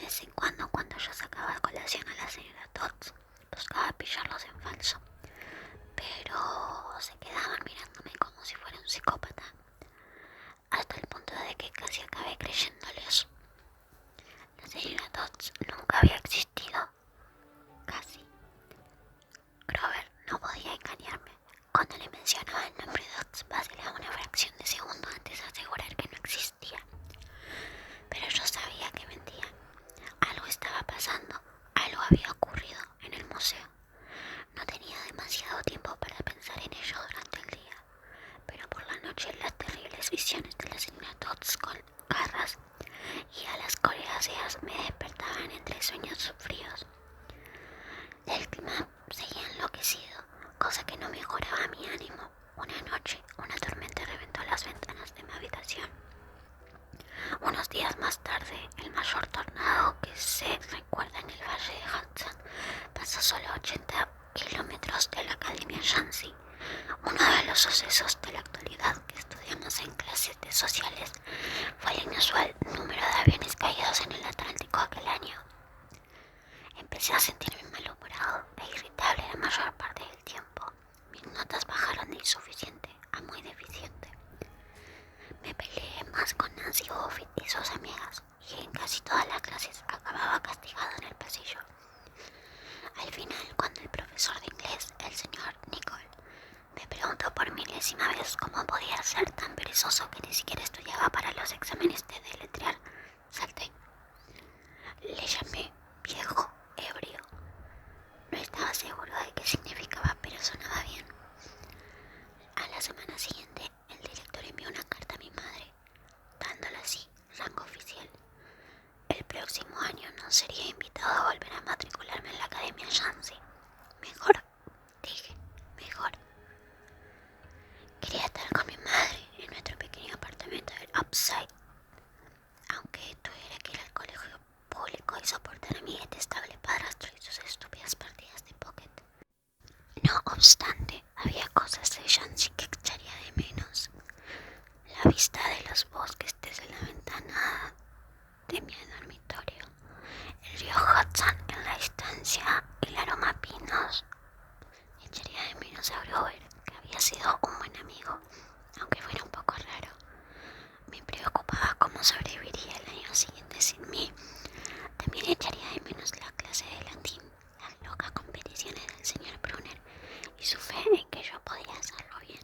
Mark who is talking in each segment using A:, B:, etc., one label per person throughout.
A: vez en cuando yo sacaba a colación a la señora Tots, buscaba pillarlos en falso, pero se quedaban mirándome como si fuera un psicópata, hasta el punto de que casi acabé creyéndoles. La señora Tots nunca había existido, casi. Grover no podía engañarme. Cuando le mencionaba el nombre Dodds, vacilaba una fracción de segundo antes de asegurar que no existía. Pero yo sabía que mentía. Algo estaba pasando, algo había ocurrido en el museo. No tenía demasiado tiempo para pensar en ello durante el día, pero por la noche las terribles visiones de la señora Dodds con garras y alas coriáceas me despertaban entre sueños fríos. El clima seguía enloquecido, cosa que no mejoraba mi ánimo. Una noche, una tormenta reventó las ventanas de mi habitación. Unos días más tarde, el mayor tornado que se recuerda en el valle de Hudson pasó solo a 80 kilómetros de la Academia Yancey. Uno de los sucesos de la actualidad que estudiamos en clases de sociales fue el inusual número de aviones caídos en el Atlántico aquel año. Empecé a sentirme malhumorado e irritable la mayor parte del tiempo. Mis notas bajaron de insuficiente a muy deficiente. Me peleé más con Nancy Buffett y sus amigas, y en casi todas las clases acababa castigado en el pasillo. Al final, cuando el profesor de inglés, el señor Nicol, me preguntó por milésima vez cómo podía ser tan perezoso que ni siquiera estudiaba para los exámenes de deletrear, salté. Le llamé viejo ebrio. No estaba seguro de qué significaba, pero sonaba bien. A la semana siguiente, el director envió una carta a mi madre, dándole así rango oficial. El próximo año no sería invitado a volver a matricularme en la Academia Yancey. Mejor, dije, mejor. Quería estar con mi madre en nuestro pequeño apartamento del Upside, aunque tuviera que ir al colegio público y soportar a mi detestable padrastro y sus estúpidas partidas de póker. No obstante, había cosas de Yancey que echaría de menos. La vista de los bosques desde la ventana de mi dormitorio, el río Hudson en la distancia y el aroma a pinos. Echaría de menos a Grover, que había sido un buen amigo, aunque fuera un poco raro. Me preocupaba cómo sobreviviría el año siguiente sin mí. También echaría de menos la clase de latín, las locas competiciones del señor Brunner y su fe en que yo podía hacerlo bien.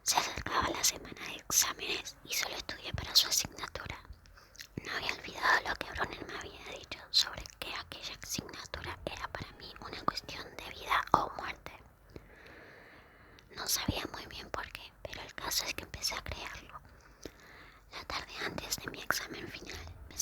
A: Se acercaba la semana de exámenes y solo estudié para su asignatura. No había olvidado lo que Brunner me había dicho sobre que aquella asignatura era para mí una cuestión de vida o muerte. No sabía muy bien por qué, pero el caso es que empecé a creerlo. La tarde antes de mi examen final, me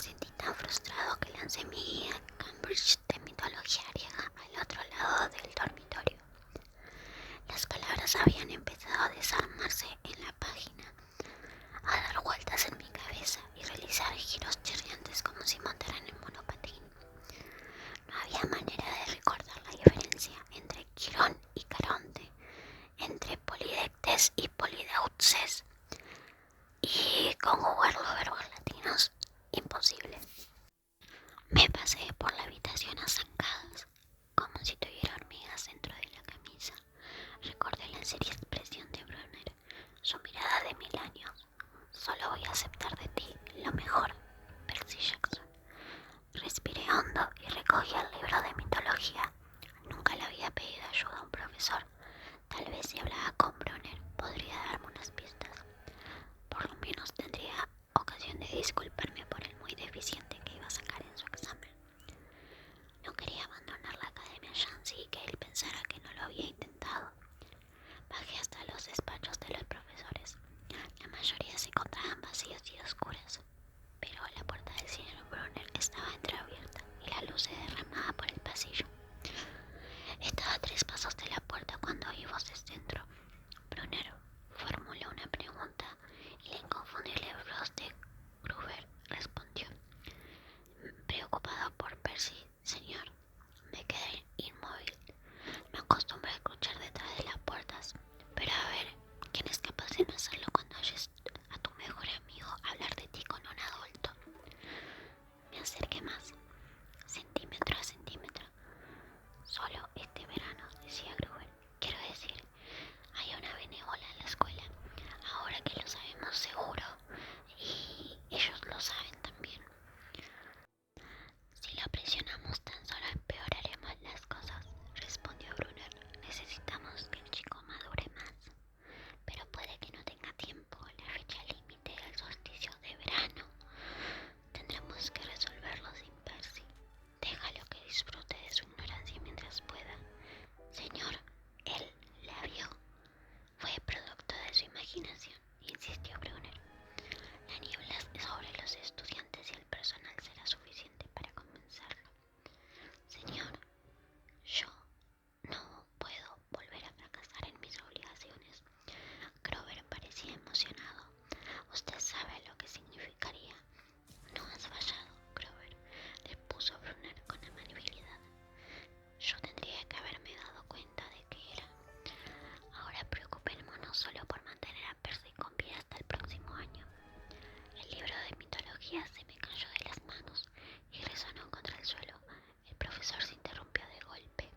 A: me acerqué más, centímetro a centímetro. Solo este verano, decía Gruber. Quiero decir, hay una benévola en la escuela, ahora que lo sabemos seguro, y ellos lo saben también. Si lo presionamos tan solo empeoraremos las cosas, respondió Brunner. Necesitamos que el chico madure más. Pero puede que no tenga tiempo. La fecha límite del solsticio de verano. Tendremos que resolverlo sin Percy. Déjalo que disfrute de su ignorancia mientras pueda. Señor, él la vio. Fue producto de su imaginación, insistió Brunner. La niebla sobre los estudiantes y el personal será suficiente para convencerlo. Señor, yo no puedo volver a fracasar en mis obligaciones. Grover parecía emocionado. Usted sabe lo que significaría. No has fallado, Grover, repuso Brunner con amabilidad. Yo tendría que haberme dado cuenta de que era. Ahora preocupémonos solo por mantener a Percy con vida hasta el próximo año. El libro de mitología se me cayó de las manos y resonó contra el suelo. El profesor se interrumpió de golpe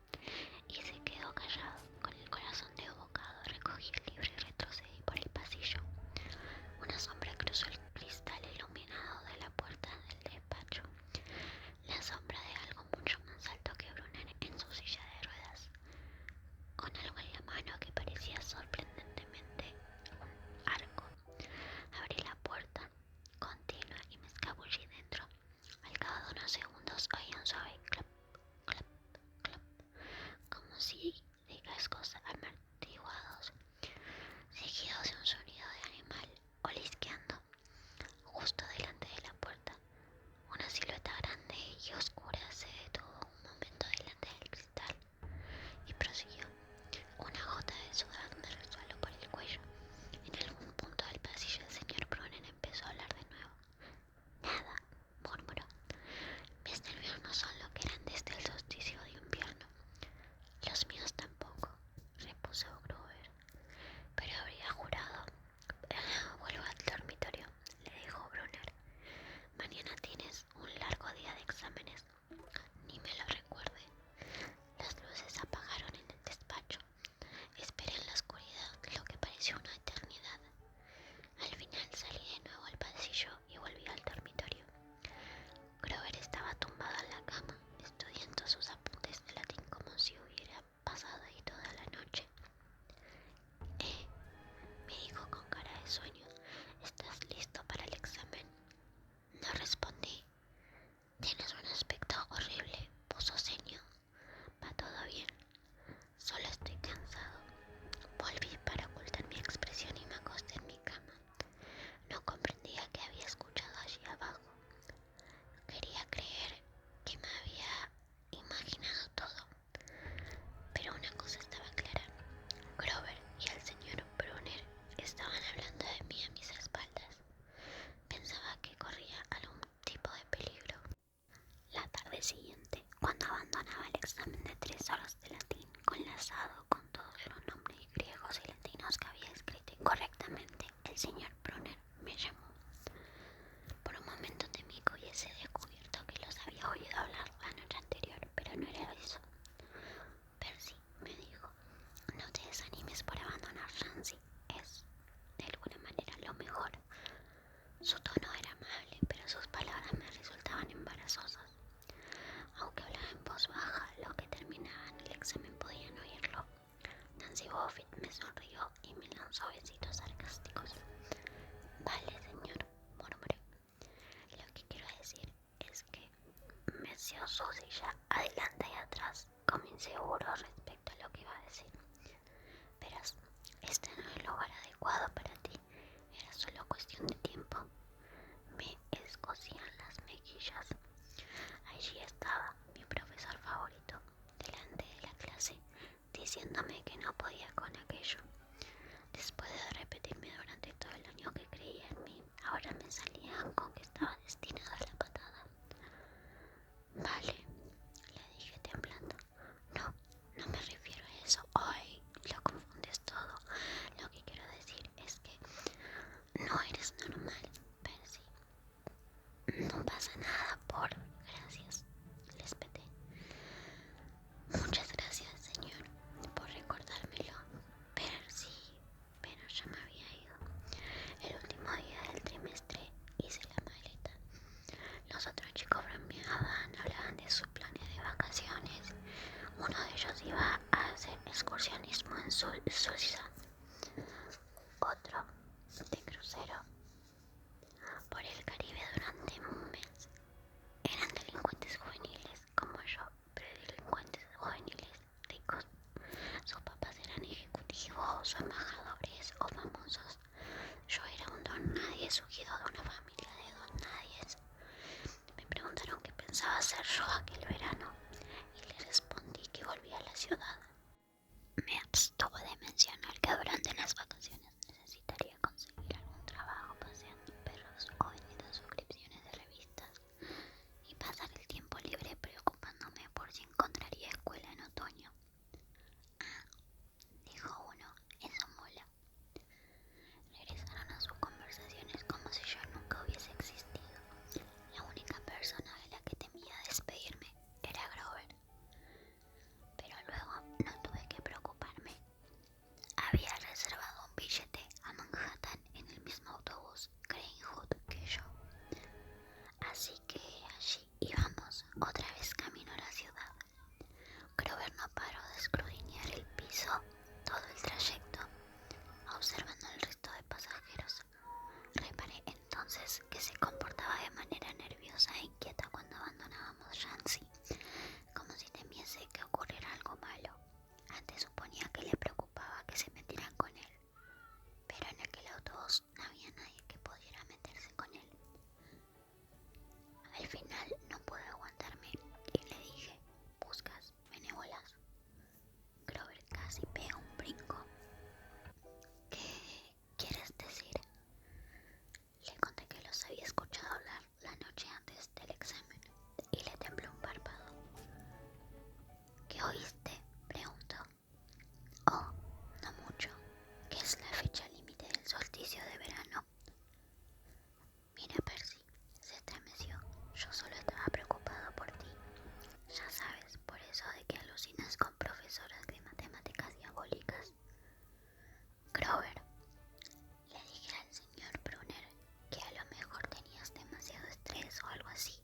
A: y se quedó callado, con el corazón desbocado. Recogí el libro y retrocedí por el pasillo. Una sombra cruzó el cristal iluminado de la puerta del despacho. La sombra de algo mucho más alto que Brunner en su silla de ruedas, con algo en la mano que parecía sorprendentemente un arco. Abrí la puerta continua y me escabullí dentro. Al cabo de unos segundos oí un suave clap, clap, clap, como si de cascos amortiguados, seguidos de un sonido de animal olisqueando. Justo delante de la puerta, una silueta grande y oscura se detuvo un momento delante del cristal y prosiguió. Una gota de sudor me resbaló por el cuello. En algún punto del pasillo el señor Brunner empezó a hablar de nuevo. Nada, murmuró. Mis nervios no son lo que eran desde el solsticio de invierno. Los míos tampoco, repuso Gruber. Pero habría jurado. Vuelvo al dormitorio, le dijo Brunner. Mañana tienes un largo día de exámenes. Ni me lo recuerde. Las luces apagaron en el despacho. Esperé en la oscuridad lo que pareció una eternidad. Al final salí de nuevo al pasillo y volví al dormitorio. Grover estaba tumbado en la cama, estudiando sus apuntes de latín como si hubiera pasado ahí toda la noche. Me dijo con cara de sueño, ¿estás listo para el examen? No respondí. Tienes un aspecto horrible, puso ceño. Va todo bien, solo estoy cansado. Volví para ocultar mi expresión y me acosté en mi cama. No comprendía qué había escuchado allí abajo. Quería creer que me había imaginado todo, pero una cosa estaba clara. Grover y el señor Brunner estaban hablando de mí a mis espaldas. Pensaba que corría algún tipo de peligro. La tarde siguiente, cuando abandonaba el examen de 3 horas de latín, enlazado con todos los nombres griegos y latinos que había escrito incorrectamente, el señor Brunner me llamó. Por un momento temí que hubiese descubierto que los había oído hablar la noche anterior, pero no era eso. Percy, me dijo, no te desanimes por abandonar Chansey, es, de alguna manera, lo mejor. Su tono era amable, pero sus palabras me resultaban embarazosas. Aunque hablaba en voz baja, los que terminaban el examen podían oírlo. Nancy Buffett me sonrió y me lanzó besitos sarcásticos. Vale, señor, murmuré. Lo que quiero decir es que meció su silla adelante y atrás, como inseguro respecto a lo que iba a decir. Verás, este no es el lugar adecuado para ti. Era solo cuestión de tiempo. Me escocían las mejillas. Allí estaba mi profesor favorito, delante de la clase, diciéndome que no podía con aquello. Después de repetirme durante todo el año que creía en mí, ahora me salía con que estaba destinada a la patada. Vale, le dije temblando. No, no me refiero a eso. Ay, lo confundes todo. Lo que quiero decir es que no eres hablaban de sus planes de vacaciones. Uno de ellos iba a hacer excursionismo en Suiza, otro de crucero por el Caribe durante un mes. Eran delincuentes juveniles como yo, pero delincuentes juveniles ricos. Sus papás eran ejecutivos o embajadores o famosos. Yo era un don nadie surgido de una familia de don nadies. Me preguntaron qué pensaba hacer yo aquel verano y les respondí que volvía a la ciudad. Me abstuve de mencionar que durante las vacaciones necesitaría conseguir algún trabajo paseando perros o vendiendo suscripciones de revistas y pasar el tiempo libre preocupándome por si encontraría escuela en otoño. Ah, dijo uno, eso mola. Regresaron a sus conversaciones como si yo nunca hubiese existido. La única persona de la que temía despedirme era Grover. Pero luego no tuve que preocuparme. Había reservado un billete a Manhattan en el mismo autobús Greyhound que yo. Así que allí íbamos, otra vez camino a la ciudad. Grover no paró de escudriñar el piso todo el trayecto, observando al resto de pasajeros. Reparé entonces que se comportaba de manera nerviosa e inquieta cuando abandonábamos Shanxi, como si temiese que ocurriera algo malo. Antes suponía que le preocupaba que se metieran con él, pero en aquel autobús no había nadie que pudiera meterse con él. Al final no pude aguantarme y le dije, ¿buscas benévolas? Grover casi pega un brinco. ¿Qué quieres decir? Le conté que los había escuchado hablar la noche antes del examen y le tembló un párpado. ¿Qué oíste?, preguntó. Oh, no mucho, que es la fecha límite del solsticio de verano. Mira, Percy, se estremeció. Yo solo estaba preocupado por ti. Ya sabes, por eso de que alucinas con profesoras de matemáticas diabólicas. Grover, le dije al señor Brunner que a lo mejor tenías demasiado estrés o algo así,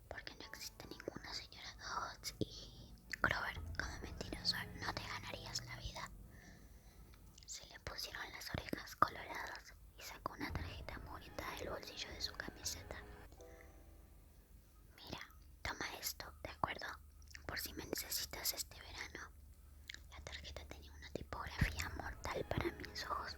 A: porque no existe ninguna señora Dodds y... Grover, como mentiroso, no te ganarías la vida. Se le pusieron las orejas coloradas y sacó una tarjeta mugrienta del bolsillo de su camiseta. Mira, toma esto, ¿de acuerdo? Por si me necesitas este verano. La tarjeta tenía una tipografía mortal para mis ojos.